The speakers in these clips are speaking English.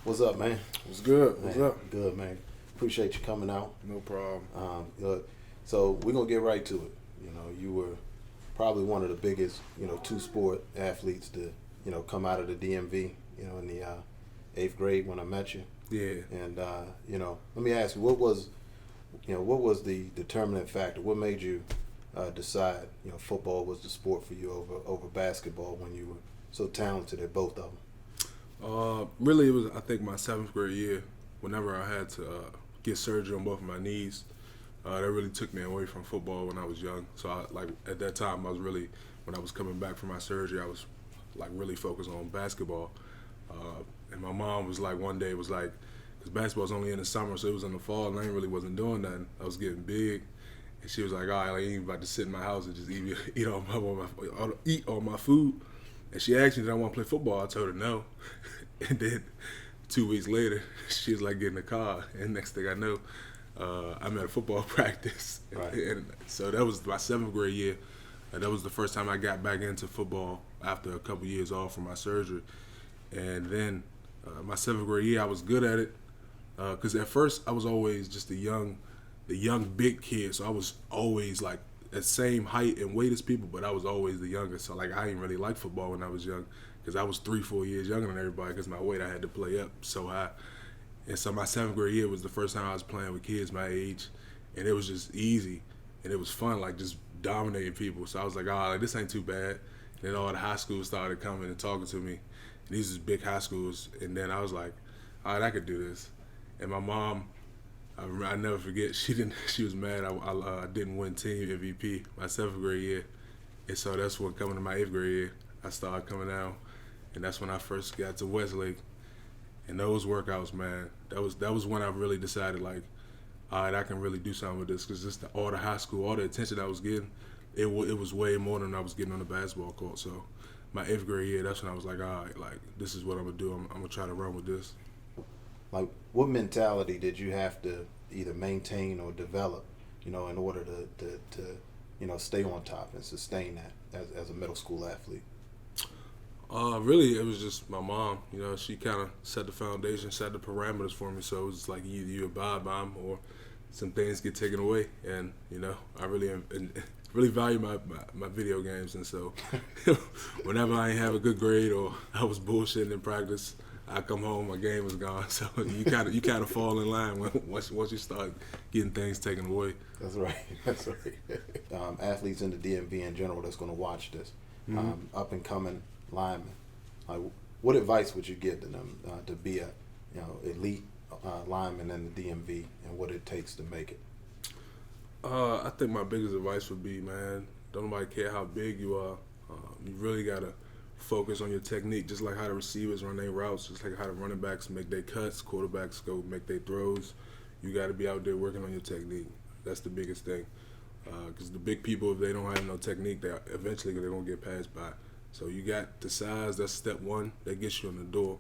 What's up, man? What's good? What's Man, up? Good, man. Appreciate you coming out. No problem. Good. So we're gonna get right to it. You were probably one of the biggest, two-sport athletes to, come out of the DMV, in the 8th grade when I met you. Yeah. And let me ask you, what was the determinant factor? What made you decide, football was the sport for you over basketball when you were so talented at both of them? Really, it was, I think, my 7th grade year, whenever I had to get surgery on both of my knees. That really took me away from football when I was young. So, at that time, when I was coming back from my surgery, I was, really focused on basketball. And my mom was one day, because basketball's only in the summer, so it was in the fall, and I really wasn't doing nothing. I was getting big. And she was like, all right, I ain't about to sit in my house and just eat all my food. And she asked me, did I want to play football? I told her no. And then 2 weeks later, she was getting in the car. And next thing I know, I'm at a football practice. Right. And so that was my 7th grade year. That was the first time I got back into football after a couple years off from my surgery. And then my 7th grade year, I was good at it. Because at first, I was always just the young big kid. So I was always the same height and weight as people, but I was always the youngest. So I didn't really like football when I was young because I was 3-4 years younger than everybody because my weight I had to play up so high. And so my 7th grade year was the first time I was playing with kids my age, and it was just easy and it was fun, just dominating people. So I was like, this ain't too bad. And then all the high schools started coming and talking to me. And these was big high schools, and then I was like, all right, I could do this. And my mom, I never forget. She was mad. I didn't win team MVP my 7th grade year, and so that's when coming to my 8th grade year, I started coming out, and that's when I first got to Westlake. And those workouts, man, that was when I really decided all right, I can really do something with this because just all the high school, all the attention I was getting, it was way more than I was getting on the basketball court. So my 8th grade year, that's when I was like, all right, this is what I'm gonna do. I'm gonna try to run with this. What mentality did you have to either maintain or develop, in order to stay on top and sustain that as a middle school athlete? Really, it was just my mom. She kind of set the foundation, set the parameters for me. So it was either you abide by them or some things get taken away. And I really value my video games. And so whenever I ain't have a good grade or I was bullshitting in practice, I come home, my game was gone. So you kind of fall in line once you start getting things taken away. That's right. Athletes in the DMV in general that's going to watch this, up and coming linemen. What advice would you give to them to be a elite lineman in the DMV and what it takes to make it? I think my biggest advice would be, man, don't nobody care how big you are. You really gotta focus on your technique, just like how the receivers run their routes, just like how the running backs make their cuts, quarterbacks go make their throws. You got to be out there working on your technique. That's the biggest thing. Because the big people, if they don't have no technique, they're going to get passed by. So you got the size, that's step one, that gets you in the door.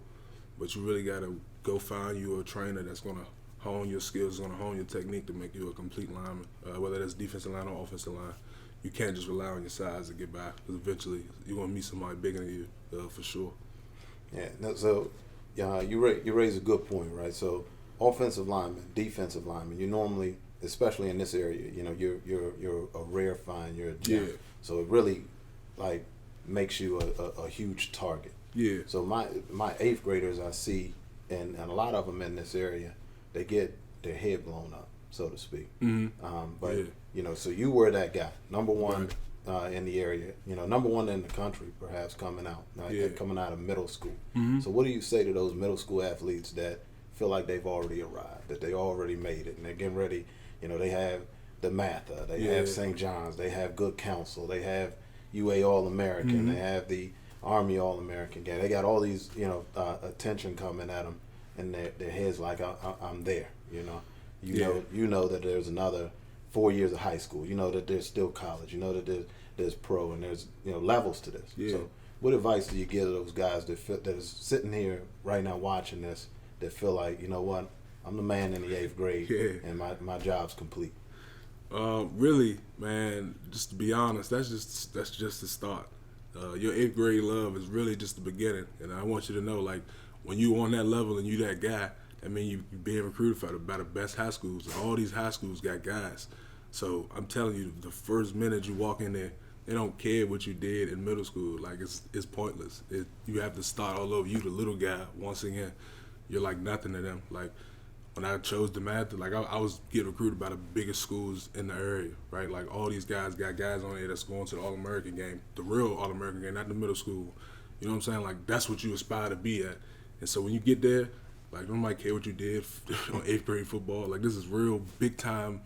But you really got to go find you a trainer that's going to hone your skills, going to hone your technique to make you a complete lineman, whether that's defensive line or offensive line. You can't just rely on your size to get by, because eventually you're going to meet somebody bigger than you, for sure. Yeah, so you raise a good point, right? So offensive lineman, defensive lineman, you normally, especially in this area, you're a rare find, you're a gem. Yeah. So it really makes you a huge target. Yeah. So my 8th graders I see, and a lot of them in this area, they get their head blown up, so to speak. Mm-hmm. But so you were that guy, number one in the area, number one in the country, perhaps coming out of middle school. Mm-hmm. So what do you say to those middle school athletes that feel like they've already arrived, that they already made it, and they're getting ready? They have the Matha, they have St. John's, they have Good Counsel, they have UA All-American, mm-hmm. they have the Army All-American game. They got all these, attention coming at them, and their heads I'm there. You know that there's another 4 years of high school. You know that there's still college. You know that there's pro, and there's levels to this. Yeah. So what advice do you give to those guys that is sitting here right now watching this, that feel like, what, I'm the man in the 8th grade, and my job's complete? Really, man, just to be honest, that's just the start. Your 8th grade love is really just the beginning, and I want you to know, when you on that level and you that guy, I mean, you being recruited by the best high schools. All these high schools got guys. So I'm telling you, the first minute you walk in there, they don't care what you did in middle school. Like, it's pointless. You have to start all over. You the little guy, once again, you're like nothing to them. Like, when I chose DeMatha, like I was getting recruited by the biggest schools in the area, right? Like, all these guys got guys on there that's going to the All-American game, the real All-American game, not the middle school. You know what I'm saying? Like, that's what you aspire to be at. And so when you get there, like, nobody care what you did on 8th grade football. Like, this is real big time,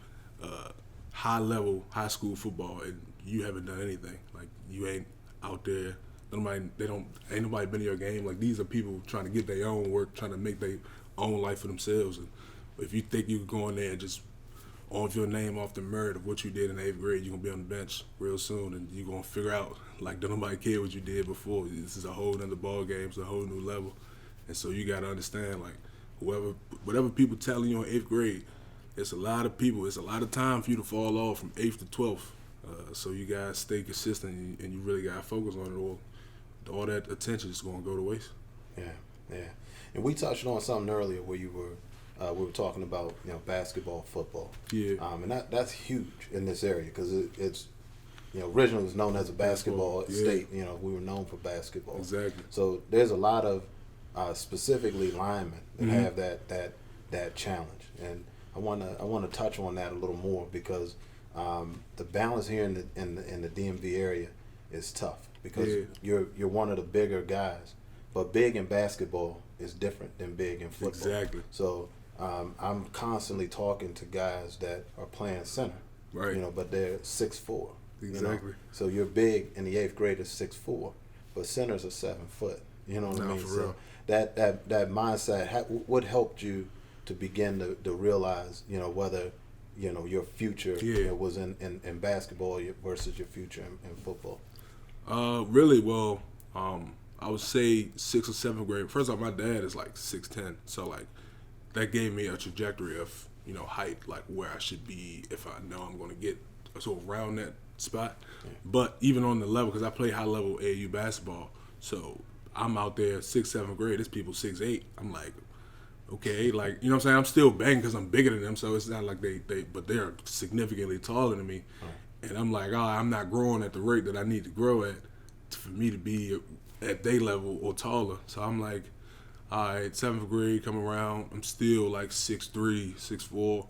high level high school football, and you haven't done anything. Like, you ain't out there. Ain't nobody been in your game. Like, these are people trying to get their own work, trying to make their own life for themselves. And if you think you can go in there and just off your name off the merit of what you did in 8th grade, you're gonna be on the bench real soon, and you're gonna figure out, like, don't nobody care what you did before. This is a whole nother ball game. It's a whole new level. And so you got to understand, like, whatever people telling you in 8th grade, it's a lot of people. It's a lot of time for you to fall off from 8th to 12th. So you got to stay consistent, and you really got to focus on it, or all that attention is going to go to waste. Yeah. And we touched on something earlier where we were talking about, basketball, football. Yeah. And that's huge in this area because it's originally it was known as a basketball state. We were known for basketball. Exactly. So there's a lot of specifically linemen that have that challenge, and I want to touch on that a little more because the balance here in the DMV area is tough because you're one of the bigger guys, but big in basketball is different than big in football. Exactly. So I'm constantly talking to guys that are playing center, right? But they're 6'4". Exactly. So you're big in the 8th grade is 6'4", but centers are 7 foot. You know what I mean? For real. That mindset, what helped you to begin to realize, whether, your future was in basketball versus your future in football? Really, well, I would say 6th or 7th grade. First off, my dad is like 6'10", so like that gave me a trajectory of, height, like where I should be if I know I'm going to get so around that spot. Yeah. But even on the level, because I play high level AAU basketball, so I'm out there 6th, 7th grade. There's people 6'8". I'm like, okay, like, you know what I'm saying? I'm still banging because I'm bigger than them, so it's not like but they're significantly taller than me. Right. And I'm like, I'm not growing at the rate that I need to grow at for me to be at their level or taller. So I'm like, all right, 7th grade come around, I'm still like 6'3", 6'4",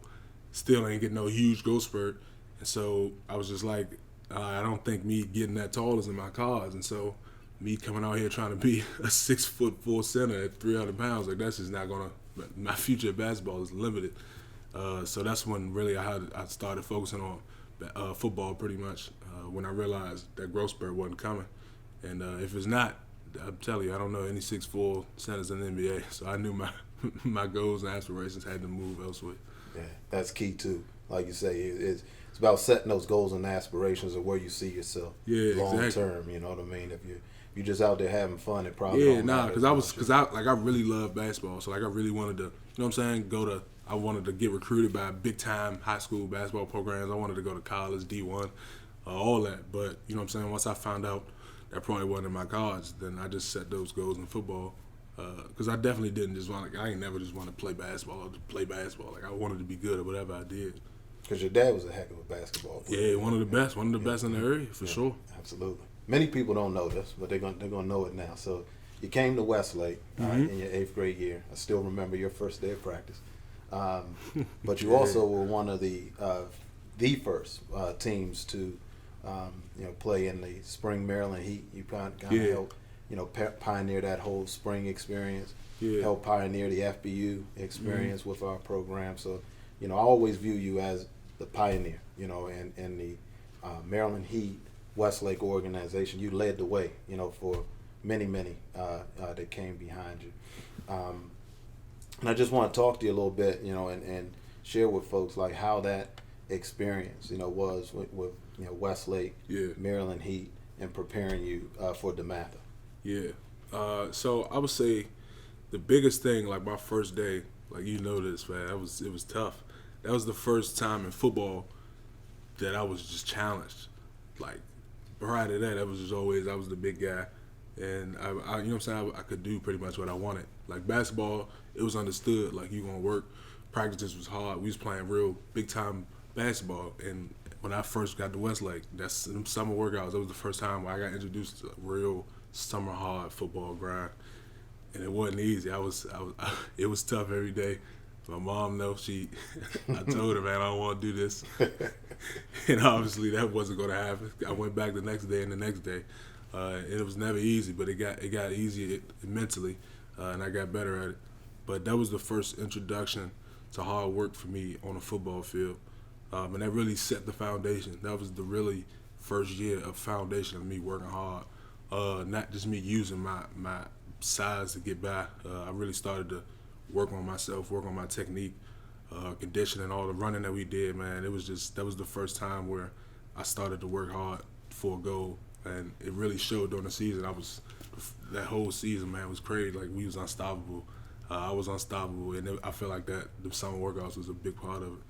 still ain't getting no huge growth spurt. And so I was just like, I don't think me getting that tall is in my cards. And so me coming out here trying to be a 6'4" center at 300 pounds, like that's just not gonna. My future at basketball is limited. So that's when really I started focusing on football pretty much. When I realized that growth spurt wasn't coming, and if it's not, I'm telling you, I don't know any 6'4" centers in the NBA. So I knew my goals and aspirations had to move elsewhere. Yeah, that's key too. Like you say, it's about setting those goals and aspirations of where you see yourself long term. You know what I mean? If you're just out there having fun, it probably don't matter. because I really love basketball. So like I really wanted to, you know what I'm saying, I wanted to get recruited by big time high school basketball programs. I wanted to go to college, D1, all that. But you know what I'm saying, once I found out that probably wasn't in my cards, then I just set those goals in football. Because I definitely didn't just want I ain't never just want to play basketball or to play basketball. Like I wanted to be good at whatever I did. Because your dad was a heck of a basketball player. Yeah, one of the best in the area for sure. Absolutely. Many people don't know this, but they're gonna know it now. So you came to Westlake in your 8th grade year. I still remember your first day of practice. But you also were one of the first teams to play in the Spring Maryland Heat. You kind of helped pioneer that whole spring experience. Yeah. Helped pioneer the FBU experience with our program. So I always view you as the pioneer. In the Maryland Heat Westlake organization. You led the way, for many that came behind you. And I just want to talk to you a little bit, and share with folks like how that experience, was with Westlake, Maryland Heat, and preparing you for DeMatha. Yeah. So I would say the biggest thing, like my first day, like this, man, it was tough. That was the first time in football that I was just challenged. Like prior to that, I was just always I was the big guy. And I you know what I'm saying, I could do pretty much what I wanted. Like basketball, it was understood. Like you gonna work, practices was hard. We was playing real big time basketball. And when I first got to Westlake, that's them summer workouts. That was the first time where I got introduced to a real summer hard football grind. And it wasn't easy. It was tough every day. My mom knows I told her, man, I don't want to do this. And obviously that wasn't going to happen. I went back the next day and the next day. It was never easy, but it got easier mentally, and I got better at it. But that was the first introduction to hard work for me on a football field. And that really set the foundation. That was the really first year of foundation of me working hard. Not just me using my size to get by. I really started to work on myself, work on my technique, conditioning, all the running that we did, man. That was the first time where I started to work hard for a goal, and it really showed during the season. That whole season, man, was crazy. Like, we was unstoppable. I was unstoppable, and I feel like the summer workouts was a big part of it.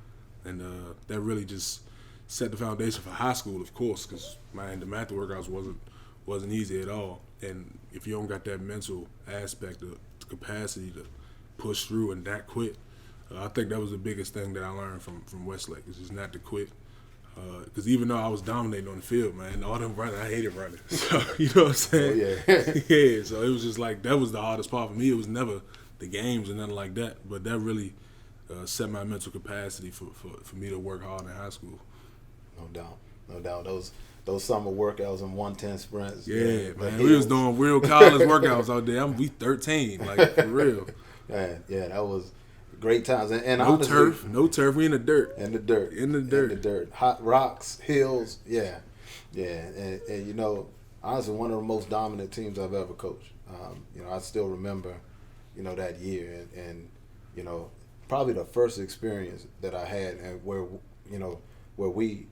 And that really just set the foundation for high school, of course, because, man, the math workouts wasn't easy at all. And if you don't got that mental aspect, the capacity to push through and not quit, I think that was the biggest thing that I learned from Westlake, is just not to quit. Because even though I was dominating on the field, man, all them running, I hated running. So, you know what I'm saying? Oh, yeah. Yeah, so it was just like, that was the hardest part for me. It was never the games or nothing like that, but that really set my mental capacity for me to work hard in high school. No doubt. Those summer workouts and 110 sprints. Yeah, man. We was doing real college workouts out there. We 13, like, for real. Yeah, that was great times. And no honestly, no turf. We in the dirt. In the dirt. Hot rocks, hills. Yeah. And you know, honestly, one of the most dominant teams I've ever coached. You know, I still remember, you know, that year, and you know, probably the first experience that I had, and where we,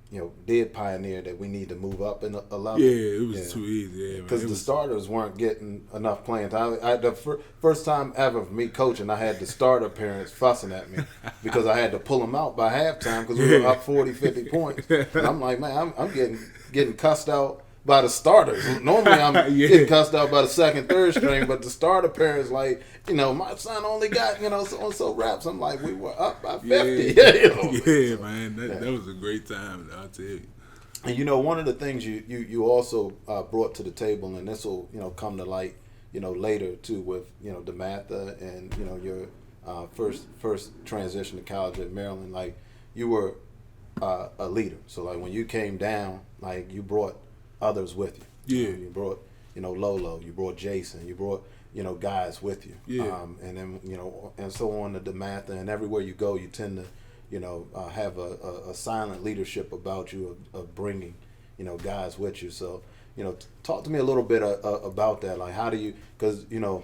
you know, did pioneer that we need to move up in a level. Yeah, it was too easy. Because the starters weren't getting enough playing time. The first time ever for me coaching, I had the starter parents fussing at me because I had to pull them out by halftime because we were up 40, 50 points. And I'm like, man, I'm getting cussed out by the starters. Normally I'm getting cussed out by the second, third string, but the starter parents, like, you know, my son only got, you know, so reps. I'm like, we were up by 50. Yeah, man, that was a great time, I'll tell you. And you know, one of the things you also brought to the table, and this will, you know, come to light, you know, later too, with, you know, DeMatha and, you know, your first transition to college at Maryland. Like, you were a leader. So like when you came down, like, you brought others with you. Yeah. You brought, you know, Lolo. You brought Jason. You brought, you know, guys with you. Yeah. And then, you know, and so on to DeMatha, and everywhere you go, you tend to, you know, have a silent leadership about you of bringing, you know, guys with you. So, you know, talk to me a little bit about that. Like, how do you, because, you know,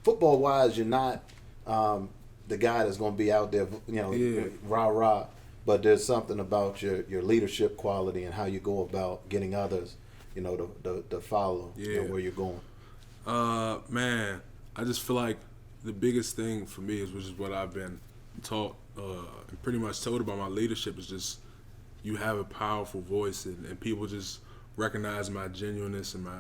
football-wise, you're not the guy that's going to be out there, you know, rah-rah, but there's something about your leadership quality and how you go about getting others, you know, to follow, you know, where you're going. Man, I just feel like the biggest thing for me which is what I've been taught and pretty much told about my leadership, is just you have a powerful voice, and people just recognize my genuineness and my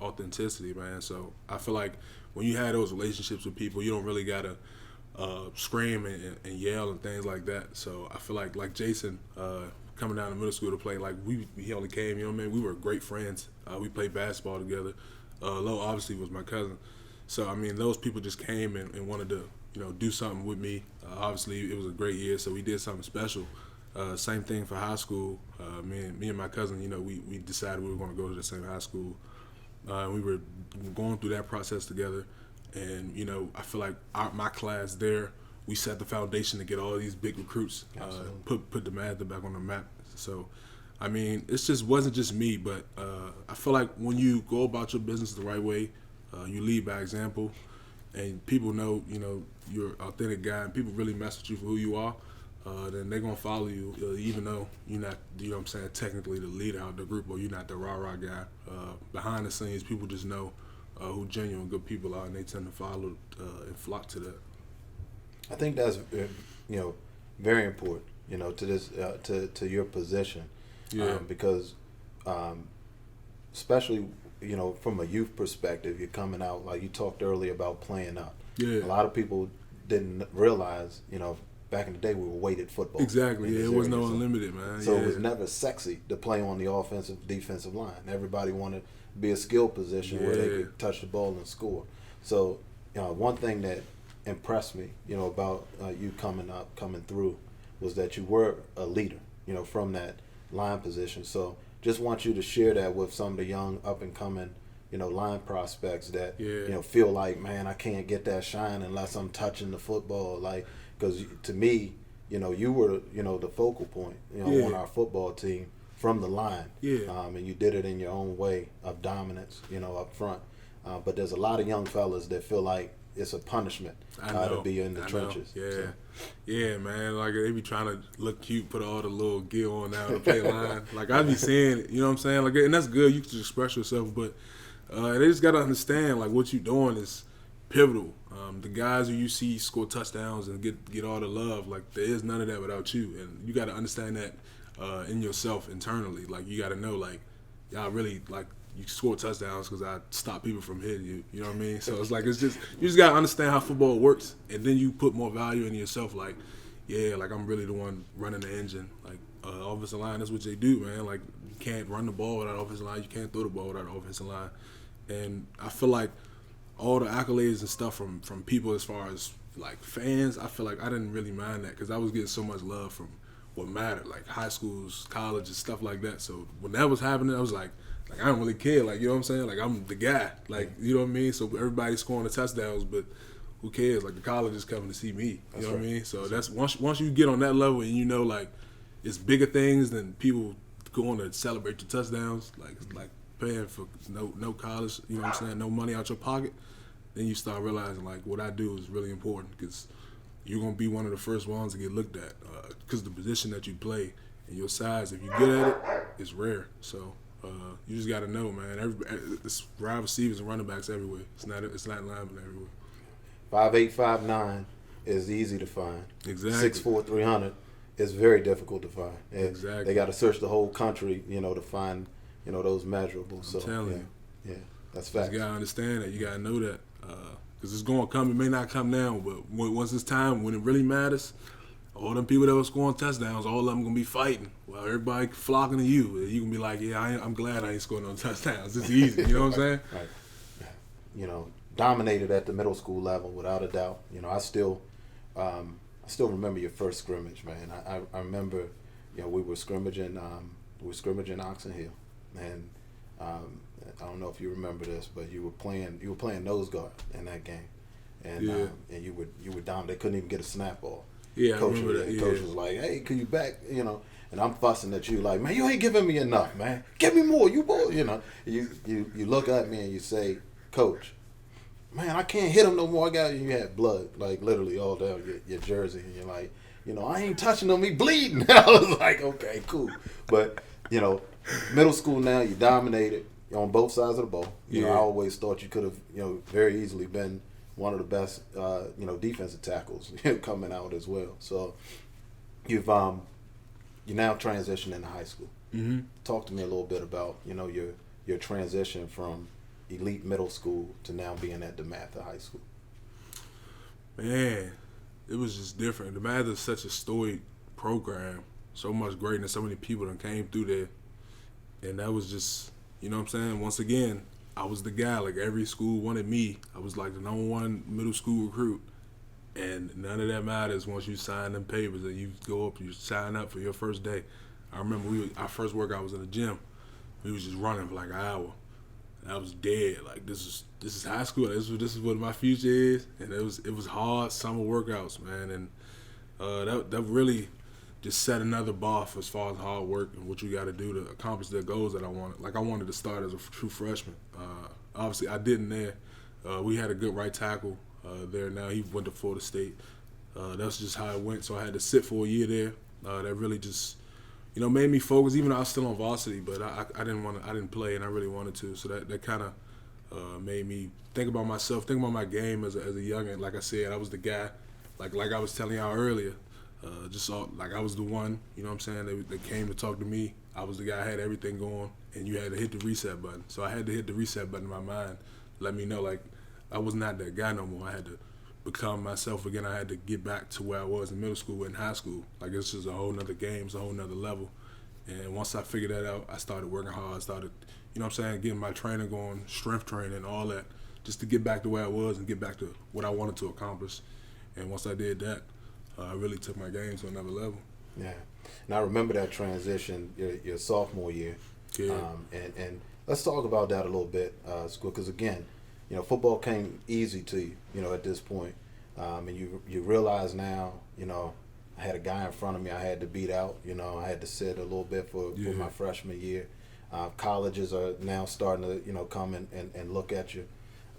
authenticity, man. So I feel like when you have those relationships with people, you don't really gotta scream and yell and things like that. So I feel like Jason coming down to middle school to play, like he only came, you know what I mean? We were great friends. We played basketball together. Lo obviously was my cousin. So I mean, those people just came and wanted to, you know, do something with me. Obviously it was a great year, so we did something special. Same thing for high school. Me and my cousin, you know, we decided we were going to go to the same high school. We were going through that process together. And, you know, I feel like my class there, we set the foundation to get all these big recruits, put DeMatha back on the map. So, I mean, it just wasn't just me, but I feel like when you go about your business the right way, you lead by example, and people know, you know, you're an authentic guy, and people really mess with you for who you are, then they're going to follow you, even though you're not, you know what I'm saying, technically the leader of the group, or you're not the rah-rah guy. Behind the scenes, people just know who genuine good people are, and they tend to follow and flock to that. I think that's, you know, very important, you know, to this to your position, because especially from a youth perspective, you're coming out, like you talked earlier about playing up. Yeah. A lot of people didn't realize, back in the day we were weighted football. Exactly. Yeah, it was no unlimited, man. So it was never sexy to play on the offensive, defensive line. Everybody wanted to be a skill position where they could touch the ball and score. So, one thing that impressed me, about you coming through, was that you were a leader, from that line position. So just want you to share that with some of the young up and coming, line prospects that, feel like, man, I can't get that shine unless I'm touching the football. Like, because to me, you were, the focal point, on our football team from the line. Yeah. And you did it in your own way of dominance, up front. But there's a lot of young fellas that feel like it's a punishment to be in the trenches. Yeah. So. Yeah, man. Like, they be trying to look cute, put all the little gear on now to play line. Like, I be saying it, you know what I'm saying? Like, and that's good. You can express yourself, but they just got to understand, like, what you're doing is pivotal. The guys who you see score touchdowns and get all the love, like, there is none of that without you. And you got to understand that in yourself internally. Like, you got to know, like, y'all really, like, you score touchdowns because I stop people from hitting you. You know what I mean? So it's like, you just got to understand how football works, and then you put more value into yourself. Like, yeah, like, I'm really the one running the engine. Like, offensive line, that's what they do, man. Like, you can't run the ball without offensive line. You can't throw the ball without offensive line. And I feel like all the accolades and stuff from people as far as, like, fans, I feel like I didn't really mind that because I was getting so much love from what mattered, like high schools, colleges, stuff like that. So when that was happening, I was like, I don't really care. Like, you know what I'm saying? Like, I'm the guy. Like, you know what I mean? So everybody's scoring the touchdowns, but who cares? Like, the college is coming to see me. You know what I mean? So that's once you get on that level and like, it's bigger things than people going to celebrate your touchdowns, like paying for no college, you know what I'm saying, no money out your pocket, then you start realizing, like, what I do is really important because you're going to be one of the first ones to get looked at because the position that you play and your size, if you're good at it, it's rare. So you just got to know, man. It's wide receivers and running backs everywhere. It's not linemen everywhere. 5'8", 5'9" is easy to find. Exactly. 6'4", 300 is very difficult to find. Exactly. They got to search the whole country, to find, those measurables. I'm telling you. Yeah, that's facts. You got to understand that. You got to know that. Because it's going to come. It may not come now, but once it's time, when it really matters, all them people that were scoring touchdowns, all of them going to be fighting. Well, everybody flocking to you. You can be like, yeah, I'm glad I ain't scoring no touchdowns. It's easy. You know what I'm saying? Right. Dominated at the middle school level, without a doubt. I still remember your first scrimmage, man. I remember, we were scrimmaging Oxon Hill, and I don't know if you remember this, but you were playing nose guard in that game, and you were down. They couldn't even get a snap ball. Yeah, Coach, I remember that. Coach was like, "Hey, can you back?" And I'm fussing at you like, "Man, you ain't giving me enough, man. Give me more, you boy." You look at me and you say, "Coach, man, I can't hit him no more. You had blood, like, literally all down your jersey." And you're like, I ain't touching him. He bleeding. I was like, okay, cool. But, middle school now, you dominated. You're on both sides of the ball. I always thought you could have, very easily been one of the best, defensive tackles coming out as well. So you're now transitioning into high school. Mm-hmm. Talk to me a little bit about, your transition from elite middle school to now being at DeMatha High School. Man, it was just different. DeMatha is such a storied program, so much greatness, so many people that came through there, and that was just, you know what I'm saying? Once again, I was the guy. Like, every school wanted me. I was like the #1 middle school recruit, and none of that matters once you sign them papers and you go up, you sign up for your first day. I remember our first workout was in the gym. We was just running for like an hour. I was dead. Like, this is high school. This is what my future is. And it was hard summer workouts, man. And that really just set another bar for as far as hard work and what you got to do to accomplish the goals that I wanted. Like, I wanted to start as a true freshman. Obviously, I didn't there. We had a good right tackle there. Now he went to Florida State. That's just how it went. So I had to sit for a year there. That really just, made me focus, even though I was still on varsity, but I didn't play, and I really wanted to. So that kind of made me think about myself, think about my game as a youngin'. Like I said, I was the guy, like I was telling y'all earlier, like I was the one, you know what I'm saying? They came to talk to me. I was the guy who had everything going, and you had to hit the reset button. So I had to hit the reset button in my mind, let me know, like, I was not that guy no more. I had to become myself again. I had to get back to where I was in middle school and high school. Like, it's just a whole nother game. It's a whole nother level. And once I figured that out, I started working hard. I started, you know what I'm saying, getting my training going, strength training, all that, just to get back to where I was and get back to what I wanted to accomplish. And once I did that, I really took my game to another level. Yeah. And I remember that transition your sophomore year. Yeah. And let's talk about that a little bit, because, again, you know, football came easy to you, you know, at this point. And you realize now, you know, I had a guy in front of me I had to beat out. You know, I had to sit a little bit for my freshman year. Colleges are now starting to, you know, come and look at you,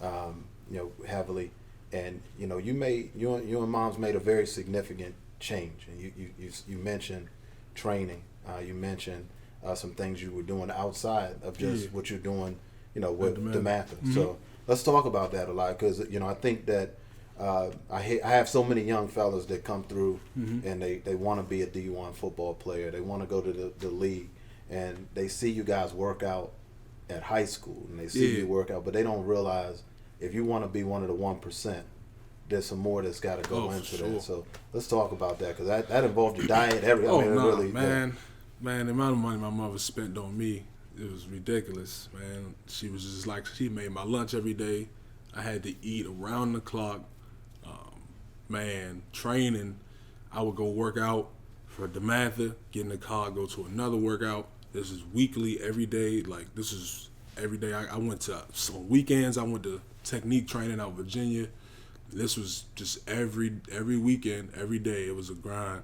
you know, heavily. And, you know, you and Mom's made a very significant change. And you mentioned training. You mentioned some things you were doing outside of just what you're doing, you know, with DeMatha. Mm-hmm. So let's talk about that a lot, because, you know, I think that I have so many young fellas that come through and they want to be a D1 football player. They want to go to the league, and they see you guys work out at high school, and they see you work out, but they don't realize if you want to be one of the 1%, there's some more that's got to go into that. So let's talk about that, because that involved your diet, everything. Man, the amount of money my mother spent on me, it was ridiculous, man. She was just like, she made my lunch every day. I had to eat around the clock. Training, I would go work out for DeMatha, get in the car, go to another workout. This is weekly, every day. Like, this is every day. I went to, on weekends, I went to technique training out in Virginia. This was just every weekend, every day. It was a grind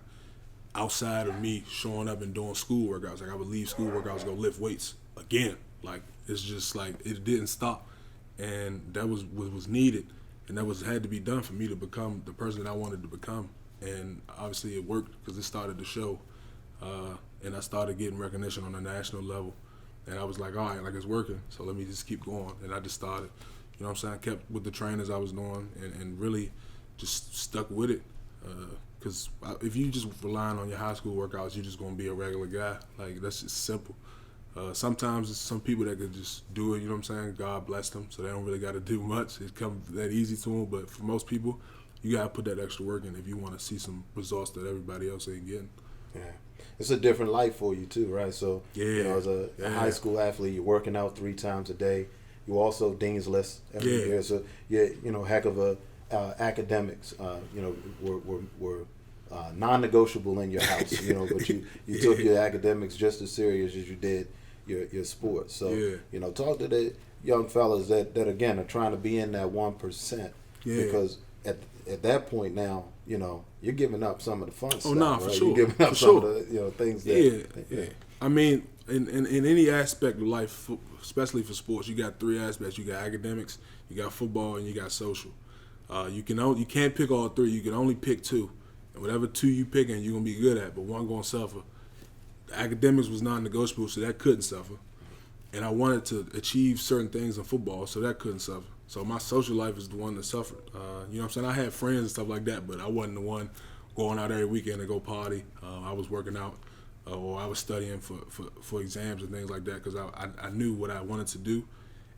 outside of me showing up and doing school workouts. Like, I would leave school workouts, go lift weights again. Like, it's just like, it didn't stop. And that was what was needed. And that had to be done for me to become the person that I wanted to become. And obviously it worked, because it started to show. And I started getting recognition on a national level. And I was like, all right, like, it's working, so let me just keep going. And I just started, you know what I'm saying, I kept with the trainers I was doing and really just stuck with it. Because if you just relying on your high school workouts, you're just going to be a regular guy. Like, that's just simple. Sometimes it's some people that could just do it, you know what I'm saying? God bless them, so they don't really got to do much. It comes that easy to them, but for most people, you got to put that extra work in if you want to see some results that everybody else ain't getting. Yeah. It's a different life for you too, right? So, you know, as a high school athlete, you're working out 3 times a day. You also Dean's List every year. So, you know, heck of a academics, you know, were non-negotiable in your house, you know, but you took your academics just as serious as you did your sports. So, you know, talk to the young fellas that again are trying to be in that 1%, because at that point now, you know, you're giving up some of the fun stuff. Right? For sure. You're giving up some of the, you know, things that. I mean, in any aspect of life, especially for sports, you got 3 aspects. You got academics, you got football, and you got social. You can't pick all 3. You can only pick 2. And whatever 2 you picking, you're going to be good at, but one going to suffer. The academics was non-negotiable, so that couldn't suffer. And I wanted to achieve certain things in football, so that couldn't suffer. So my social life is the one that suffered. You know what I'm saying? I had friends and stuff like that, but I wasn't the one going out every weekend to go party. I was working out, or I was studying for exams and things like that, because I knew what I wanted to do.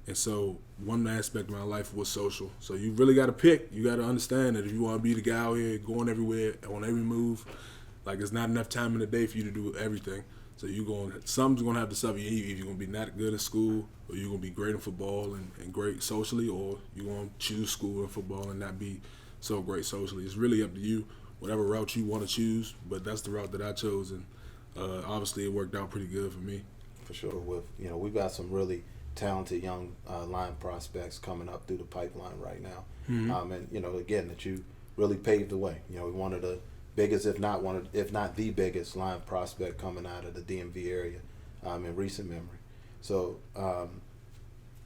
And so one aspect of my life was social. So you really got to pick. You got to understand that if you want to be the guy out here going everywhere, on every move, like, it's not enough time in the day for you to do everything. So something's going to have to suffer. Either you're going to be not good at school, or you're going to be great in football and great socially, or you're going to choose school and football and not be so great socially. It's really up to you, whatever route you want to choose, but that's the route that I chose, and obviously it worked out pretty good for me. For sure. You know, we've got some really talented young line prospects coming up through the pipeline right now. Mm-hmm. And, you know, again, that you really paved the way. You know, one of the biggest, if not the biggest line prospect coming out of the DMV area in recent memory. So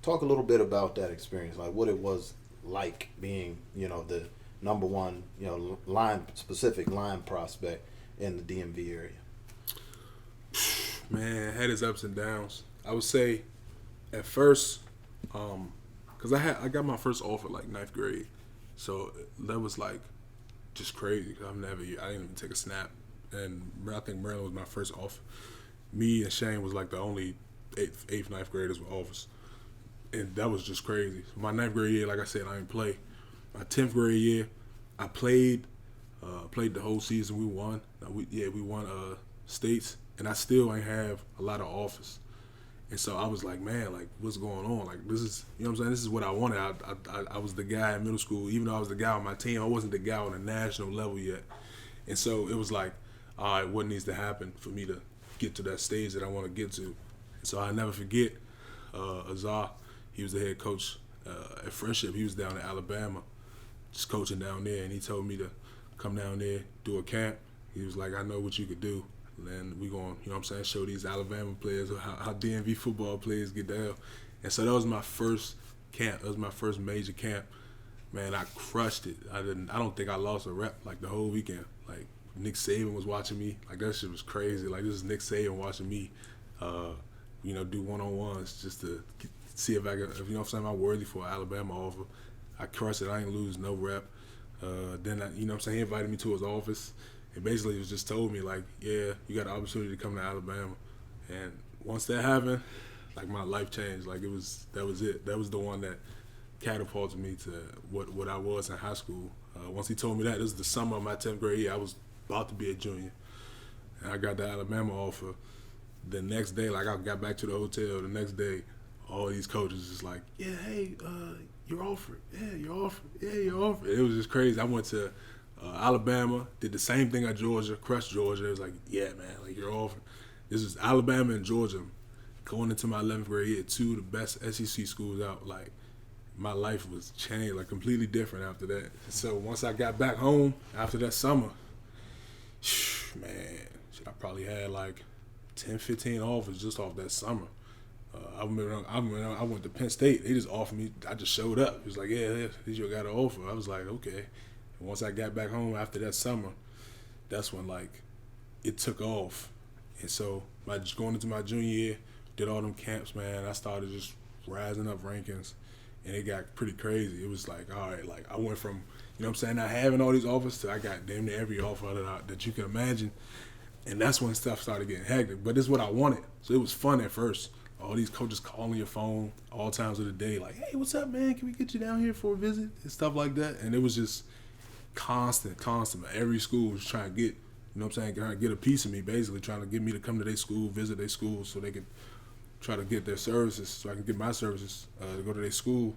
talk a little bit about that experience, like what it was like being, you know, the number one, you know, specific line prospect in the DMV area. Man, had its ups and downs. I would say at first, because I got my first offer like 9th grade, so that was like just crazy. I didn't even take a snap, and I think Maryland was my first offer. me and Shane was like the only eighth, ninth graders with offers. And that was just crazy. My ninth grade year, like I said, I didn't play. My 10th grade year, I played the whole season. We won. We won states, and I still ain't have a lot of offers. And so I was like, man, like, what's going on? Like, this is, you know what I'm saying? This is what I wanted. I was the guy in middle school. Even though I was the guy on my team, I wasn't the guy on a national level yet. And so it was like, all right, what needs to happen for me to get to that stage that I want to get to? And so I never forget Azar. He was the head coach at Friendship. He was down in Alabama, just coaching down there. And he told me to come down there, do a camp. He was like, I know what you could do. And we going, you know what I'm saying, show these Alabama players how DMV football players get down. And so that was my first camp. That was my first major camp. Man, I crushed it. I don't think I lost a rep like the whole weekend. Like, Nick Saban was watching me. Like, that shit was crazy. Like, this is Nick Saban watching me, do one-on-ones just to see if I can, you know what I'm saying, I'm worthy for an Alabama offer. I crushed it. I ain't lose no rep. Then, you know what I'm saying, he invited me to his office. And basically, he just told me, like, yeah, you got an opportunity to come to Alabama. And once that happened, like, my life changed. Like, that was it. That was the one that catapulted me to what I was in high school. Once he told me that, this was the summer of my 10th grade year. I was about to be a junior. And I got the Alabama offer. The next day, like, I got back to the hotel. The next day, all these coaches just like, yeah, hey, you're offered. Yeah, you're offered. Yeah, you're offered. It was just crazy. I went to Alabama, did the same thing at Georgia, crushed Georgia. It was like, yeah, man, like, you're offered. This was Alabama and Georgia. Going into my 11th grade year, two of the best SEC schools out. Like, my life was changed, like, completely different after that. So once I got back home after that summer, man, I probably had like 10, 15 offers just off that summer. I went to Penn State. They just offered me. I just showed up. It was like, yeah, you got an offer. I was like, okay. And once I got back home after that summer, that's when, like, it took off. And so going into my junior year, did all them camps, man. I started just rising up rankings, and it got pretty crazy. It was like, all right, like, I went from, you know what I'm saying, not having all these offers to I got damn near every offer that you can imagine. And that's when stuff started getting hectic. But this is what I wanted. So it was fun at first. All these coaches calling your phone all times of the day, like, hey, what's up, man? Can we get you down here for a visit? And stuff like that. And it was just constant. Every school was trying to get, you know what I'm saying, trying to get a piece of me, basically, trying to get me to come to their school, visit their school so they could try to get their services, so I can get my services to go to their school.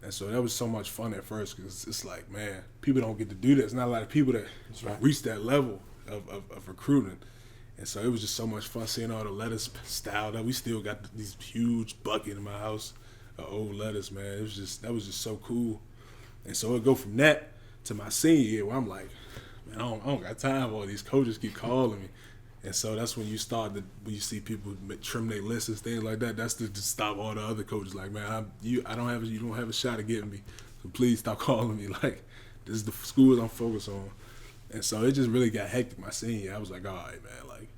And so that was so much fun at first because it's like, man, people don't get to do this. Not a lot of people that reach that level of recruiting. And so it was just so much fun seeing all the letters styled up. We still got these huge bucket in my house of old letters, man. That was just so cool. And so it go from that to my senior year where I'm like, man, I don't got time for all these coaches keep calling me. And so that's when you when you see people trim their lists and things like that. That's to stop all the other coaches. Like, man, you don't have a shot at getting me. So please stop calling me. Like, this is the schools I'm focused on. And so it just really got hectic my senior year. I was like, all right, man, like,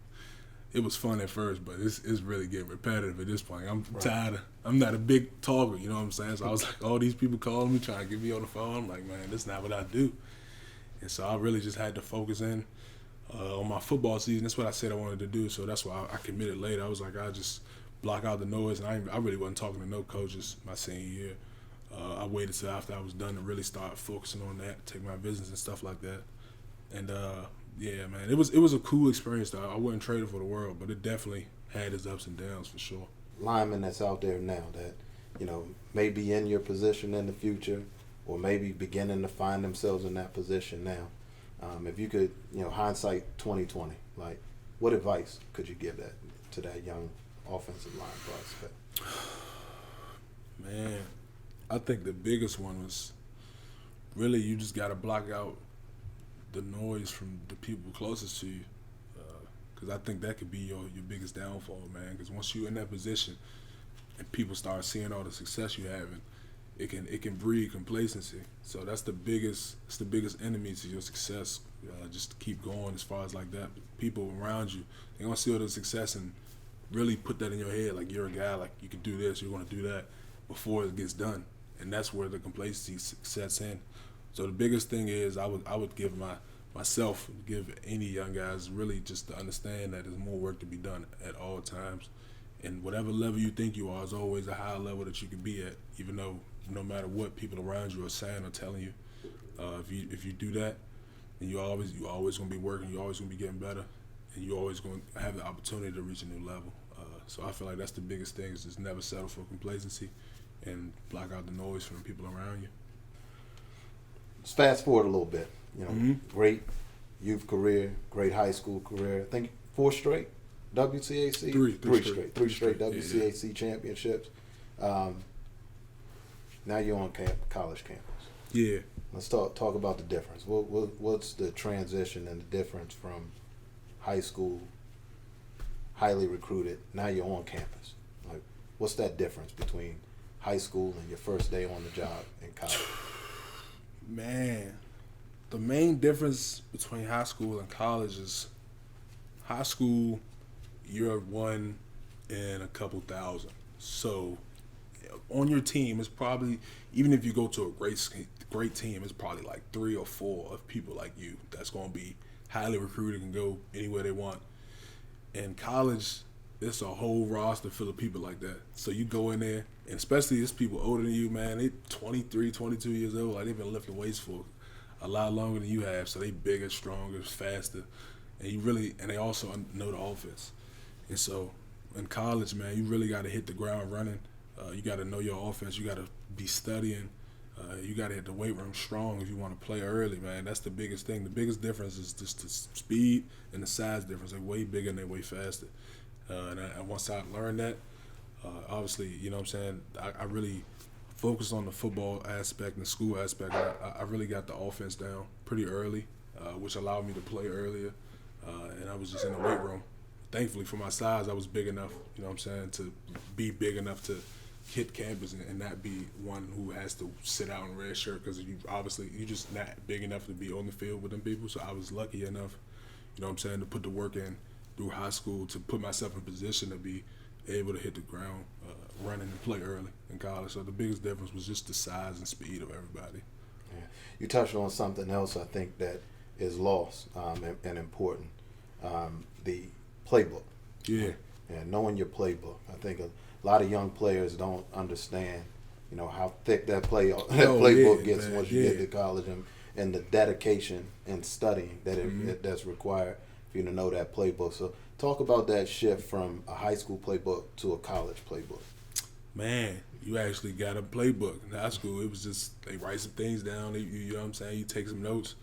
it was fun at first, but it's really getting repetitive at this point. I'm tired. I'm not a big talker, you know what I'm saying? So I was like, all these people calling me, trying to get me on the phone. I'm like, man, this is not what I do. And so I really just had to focus in on my football season. That's what I said I wanted to do. So that's why I committed late. I was like, I just block out the noise. And I really wasn't talking to no coaches my senior year. I waited till after I was done to really start focusing on that, take my business and stuff like that. And yeah, man, it was a cool experience though. I wouldn't trade it for the world, but it definitely had its ups and downs for sure. Linemen that's out there now that, you know, may be in your position in the future or maybe beginning to find themselves in that position now. If you could, you know, hindsight 2020, like, what advice could you give to that young offensive line prospect? Man, I think the biggest one was really you just got to block out the noise from the people closest to you, because I think that could be your biggest downfall, man. Because once you're in that position and people start seeing all the success you're having, it can breed complacency. So that's the biggest enemy to your success. Just to keep going as far as like that. People around you, they gonna see all the success and really put that in your head, like you're a guy, like you can do this, you're gonna do that before it gets done, and that's where the complacency sets in. So the biggest thing is I would give my myself, give any young guys really just to understand that there's more work to be done at all times. And whatever level you think you are is always a higher level that you can be at, even though no matter what people around you are saying or telling you. If you do that, then you always gonna be working, you're always gonna be getting better, and you're always gonna have the opportunity to reach a new level. So I feel like that's the biggest thing, is just never settle for complacency and block out the noise from the people around you. Let's fast forward a little bit. Great youth career, great high school career. I think 4 straight WCAC? Three straight WCAC championships. Now you're on college campus. Yeah. Let's talk about the difference. What's the transition and the difference from high school, highly recruited, now you're on campus? Like, what's that difference between high school and your first day on the job in college? Man, the main difference between high school and college is high school, you're one in a couple thousand. So on your team, it's probably, even if you go to a great team, it's probably like 3 or 4 of people like you that's going to be highly recruited and go anywhere they want. In college, it's a whole roster full of people like that. So you go in there, and especially it's people older than you, man. They 23, 22 years old. Like, they've been lifting weights for a lot longer than you have. So they bigger, stronger, faster, and they also know the offense. And so in college, man, you really got to hit the ground running. You got to know your offense. You got to be studying. You got to hit the weight room strong if you want to play early, man. That's the biggest thing. The biggest difference is just the speed and the size difference. They're way bigger and they're way faster. And once I learned that, obviously, you know what I'm saying, I really focused on the football aspect and the school aspect. I really got the offense down pretty early, which allowed me to play earlier. And I was just in the weight room. Thankfully, for my size, I was big enough, you know what I'm saying, to be big enough to hit campus and not be one who has to sit out in red shirt, because you're just not big enough to be on the field with them people. So I was lucky enough, you know what I'm saying, to put the work in through high school to put myself in position to be able to hit the ground running and play early in college. So the biggest difference was just the size and speed of everybody. Yeah. You touched on something else I think that is lost and important, the playbook. Yeah. And knowing your playbook. I think a lot of young players don't understand, how thick that playbook gets once you get to college, and the dedication and studying that's required for you to know that playbook. So talk about that shift from a high school playbook to a college playbook. Man, you actually got a playbook. In high school, it was just, they write some things down, you know what I'm saying, you take some notes.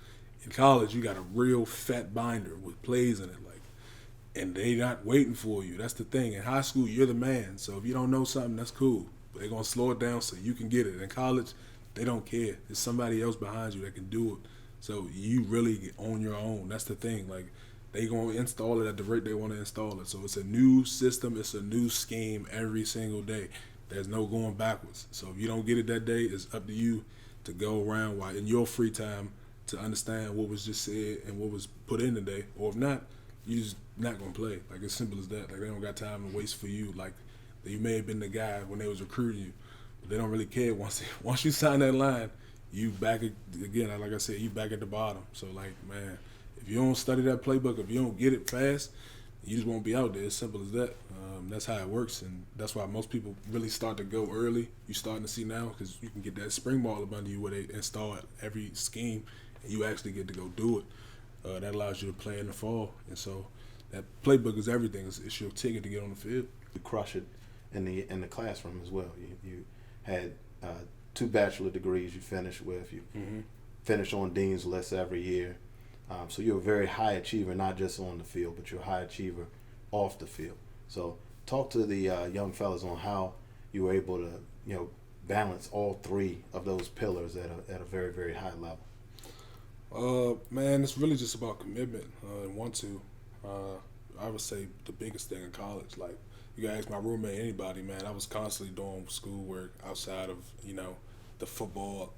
In college, you got a real fat binder with plays in it, and they not waiting for you. That's the thing. In high school, you're the man. So if you don't know something, that's cool. But they're going to slow it down so you can get it. In college, they don't care. There's somebody else behind you that can do it. So you really on your own. That's the thing. Like, they going to install it at the rate they want to install it. So it's a new system. It's a new scheme every single day. There's no going backwards. So if you don't get it that day, it's up to you to go around while in your free time to understand what was just said and what was put in today. Or if not, you just not gonna play. Like, as simple as that. Like, they don't got time to waste for you. Like, you may have been the guy when they was recruiting you, but they don't really care. Once you sign that line, you back again. Like I said, you back at the bottom. So, like, man, if you don't study that playbook, if you don't get it fast, you just won't be out there. As simple as that. That's how it works, and that's why most people really start to go early. You're starting to see now, because you can get that spring ball up under you where they install every scheme, and you actually get to go do it. That allows you to play in the fall, and so that playbook is everything. It's your ticket to get on the field. You crush it in the classroom as well. You had 2 bachelor degrees you finished with. You finish on dean's list every year. So you're a very high achiever, not just on the field, but you're a high achiever off the field. So talk to the young fellas on how you were able to balance all 3 of those pillars at a very, very high level. Man, it's really just about commitment and want to. I would say the biggest thing in college, like, you can ask my roommate, anybody, man, I was constantly doing schoolwork outside of, the football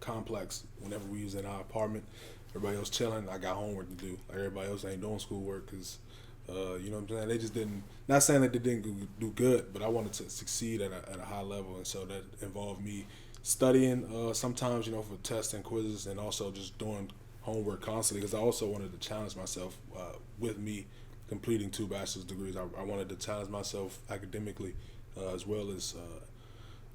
complex. Whenever we was in our apartment, everybody else chilling, I got homework to do. Like, everybody else ain't doing schoolwork because, you know what I'm saying, they just didn't, not saying that they didn't do good, but I wanted to succeed at a high level, and so that involved me studying sometimes, for tests and quizzes, and also just doing homework constantly because I also wanted to challenge myself with me completing 2 bachelor's degrees. I wanted to challenge myself academically as well as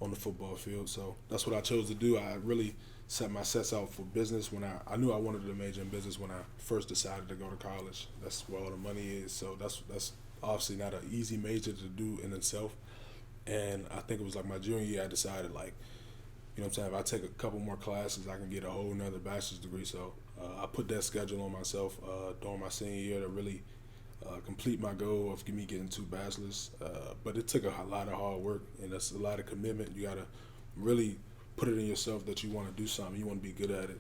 on the football field. So that's what I chose to do. I really set my sets out for business when I knew I wanted to major in business when I first decided to go to college. That's where all the money is. So that's obviously not an easy major to do in itself. And I think it was like my junior year I decided like, you know what I'm saying, if I take a couple more classes, I can get a whole nother bachelor's degree. So I put that schedule on myself during my senior year to really complete my goal of me getting 2 bachelors. But it took a lot of hard work, and that's a lot of commitment. You got to really put it in yourself that you want to do something. You want to be good at it.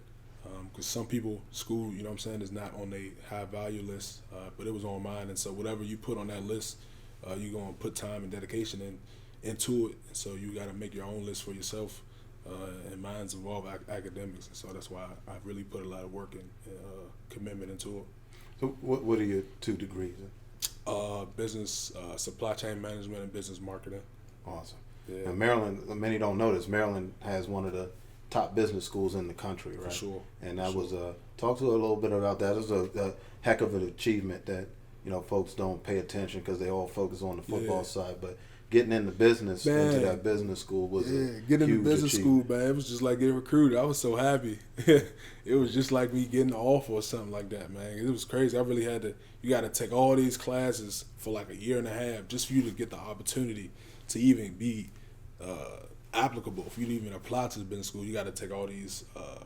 Because some people, school, you know what I'm saying, is not on a high value list, but it was on mine. And so whatever you put on that list, you're going to put time and dedication into it. And so you got to make your own list for yourself. And mine's involve academics. And so that's why I really put a lot of work and commitment into it. So what are your 2 degrees in? Business, supply chain management, and business marketing. Awesome. Yeah. Now Maryland, many don't know this, Maryland has one of the top business schools in the country, right? For sure. And that was talk to a little bit about that. It was a heck of an achievement that, you know, folks don't pay attention because they all focus on the football side. But getting into business, into that business school was a getting huge into business achievement. school, man. It was just like getting recruited. I was so happy. It was just like me getting an offer or something like that, man. It was crazy. I really had to. You got to take all these classes for like a year and a half just for you to get the opportunity to even be applicable. If you even apply to the business school, you got to take all these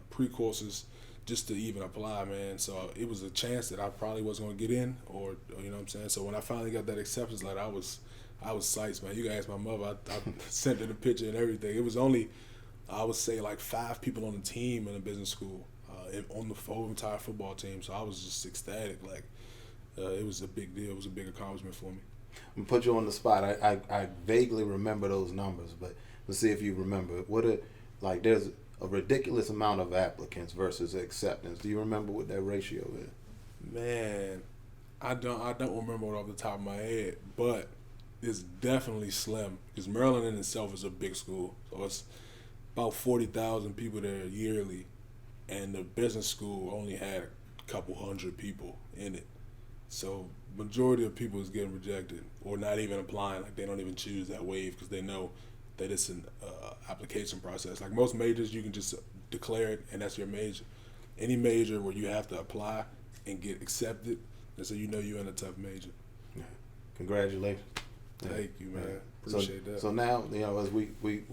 pre-courses just to even apply, man. So it was a chance that I probably wasn't going to get in, or you know what I'm saying. So when I finally got that acceptance letter, I was psyched, man. You can ask my mother. I sent her the picture and everything. It was only, I would say, like 5 people on the team in the business school, on the whole entire football team. So I was just ecstatic. Like, it was a big deal. It was a big accomplishment for me. I'm gonna put you on the spot. I vaguely remember those numbers, but let's see if you remember. There's a ridiculous amount of applicants versus acceptance. Do you remember what that ratio is? Man, I don't remember it off the top of my head, but it's definitely slim because Maryland in itself is a big school. So it's about 40,000 people there yearly, and the business school only had a couple hundred people in it. So majority of people is getting rejected or not even applying. Like, they don't even choose that wave because they know that it's an application process. Like most majors, you can just declare it and that's your major. Any major where you have to apply and get accepted, and so you know you're in a tough major. Yeah. Congratulations. Thank you, man. Appreciate that. So now, you know, as we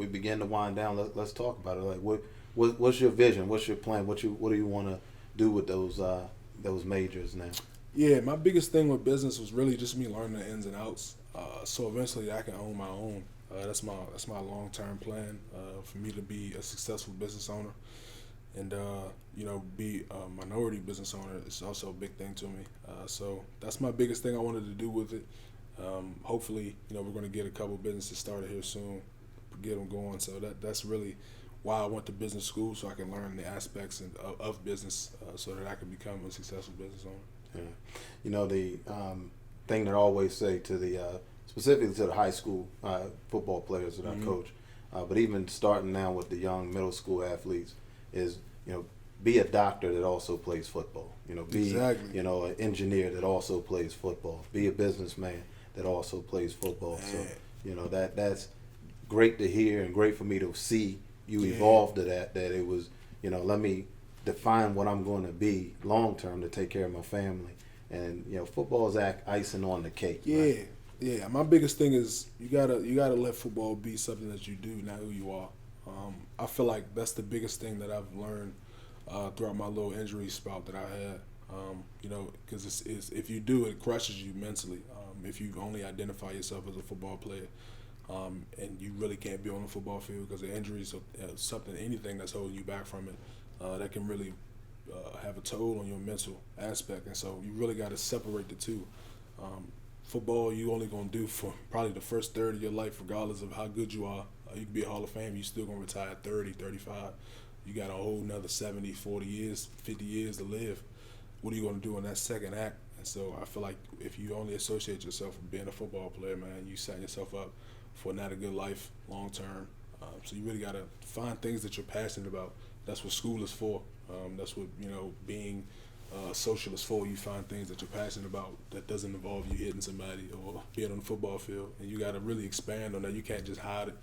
begin to wind down, let's talk about it. Like, what's your vision? What's your plan? What do you want to do with those majors now? Yeah, my biggest thing with business was really just me learning the ins and outs. So eventually I can own my own. That's my long-term plan for me to be a successful business owner, and you know, be a minority business owner is also a big thing to me. So that's my biggest thing I wanted to do with it. Hopefully, you know, we're going to get a couple businesses started here soon, get them going. So that's really why I went to business school, so I can learn the aspects of business, so that I can become a successful business owner. Yeah. You know, the thing that I always say to the specifically to the high school football players that I coach, but even starting now with the young middle school athletes, is, you know, be a doctor that also plays football. You know, be you know, an engineer that also plays football. Be a businessman that also plays football. So, you know, that's great to hear and great for me to see you evolve to that it was, you know, let me define what I'm going to be long term to take care of my family. And, you know, football is icing on the cake. Right? Yeah. My biggest thing is you gotta let football be something that you do, not who you are. I feel like that's the biggest thing that I've learned throughout my little injury spout that I had. You know, because it's if you do, it crushes you mentally. If you only identify yourself as a football player, and you really can't be on the football field because of injuries or anything that's holding you back from it, that can really have a toll on your mental aspect. And so you really got to separate the two. Football, you only going to do for probably the first third of your life, regardless of how good you are. You can be a Hall of Fame, you still going to retire at 30, 35. You got a whole another 70, 40 years, 50 years to live. What are you going to do in that second act? And so I feel like if you only associate yourself with being a football player, man, you set yourself up for not a good life long term. So you really got to find things that you're passionate about. That's what school is for. That's what, being a socialist for. You find things that you're passionate about that doesn't involve you hitting somebody or being on the football field, and you got to really expand on that. You can't just hide it.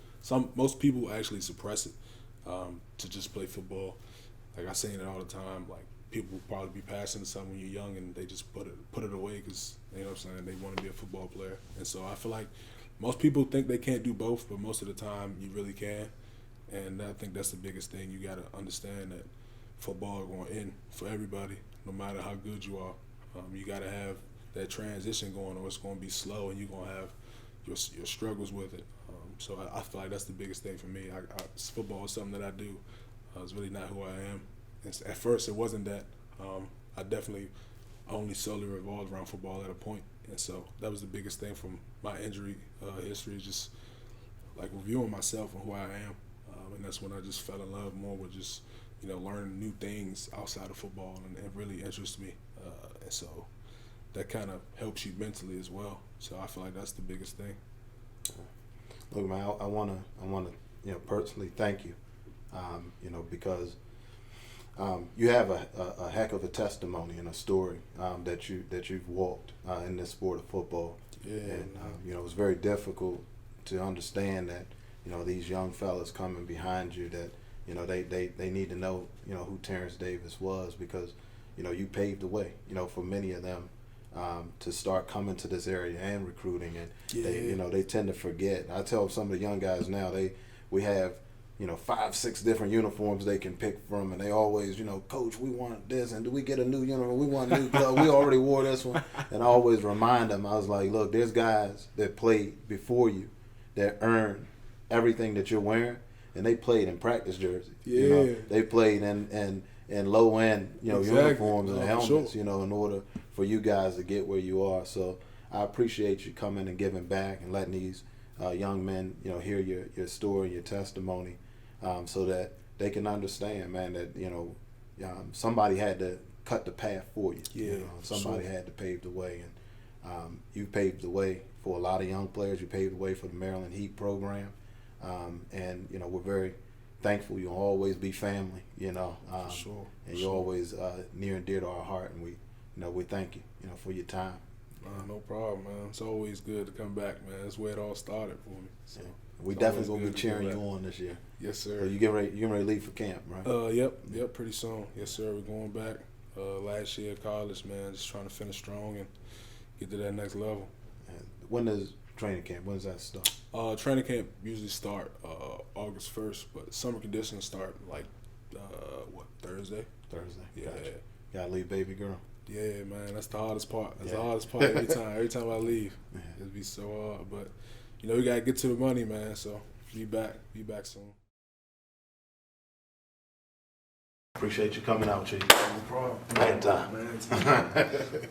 Most people actually suppress it to just play football. Like I say it all the time. Like people will probably be passionate something when you're young, and they just put it away because what I'm saying, they want to be a football player. And so I feel like most people think they can't do both, but most of the time you really can. And I think that's the biggest thing. You got to understand that football is going to end for everybody, no matter how good you are. You got to have that transition going, or it's going to be slow, and you're going to have your struggles with it. So I feel like that's the biggest thing for me. Football is something that I do. It's really not who I am. At first, it wasn't that. I definitely only solely revolved around football at a point, and so that was the biggest thing from my injury history, just like reviewing myself and who I am, and that's when I just fell in love more with just learning new things outside of football, and it really interests me, and so that kind of helps you mentally as well. So I feel like that's the biggest thing. Look, man, I wanna personally thank you, because you have a heck of a testimony and a story that you've walked in this sport of football. Yeah. And it's very difficult to understand that these young fellas coming behind you, that they need to know who Terrance Davis was, because you paved the way for many of them to start coming to this area and recruiting. And they tend to forget. I tell some of the young guys now, we have 5-6 different uniforms they can pick from, and they always, Coach, we want this, and do we get a new uniform? We want a new glove. We already wore this one. And I always remind them, I was like, look, there's guys that played before you that earned everything that you're wearing, and they played in practice jerseys. Yeah. They played in low end, Exactly. uniforms and helmets, Sure. in order for you guys to get where you are. So I appreciate you coming and giving back and letting these young men, hear your story, your testimony, so that they can understand, man, that somebody had to cut the path for you. Yeah, Somebody sure. had to pave the way, and you paved the way for a lot of young players. You paved the way for the Maryland Heat program, and we're very thankful. You'll always be family, Sure. and you're always near and dear to our heart, and we thank you, for your time. No problem, man. It's always good to come back, man. That's where it all started for me. So We it's definitely always gonna be good to cheering come you back. on this year. Yes, sir. So you getting ready to leave for camp, right? Yep, pretty soon. Yes, sir. We're going back. Last year of college, man, just trying to finish strong and get to that next level. And when does training camp? When does that start? Training camp usually start August 1st, but summer conditioning start like Thursday? Thursday. Yeah. Gotcha. Gotta leave baby girl. Yeah, man, that's the hardest part. That's Yeah. the hardest part every time. Every time I leave, Yeah. it'd be so hard. But we gotta get to the money, man. So be back soon. Appreciate you coming out, Chief. No problem. Man time. Man,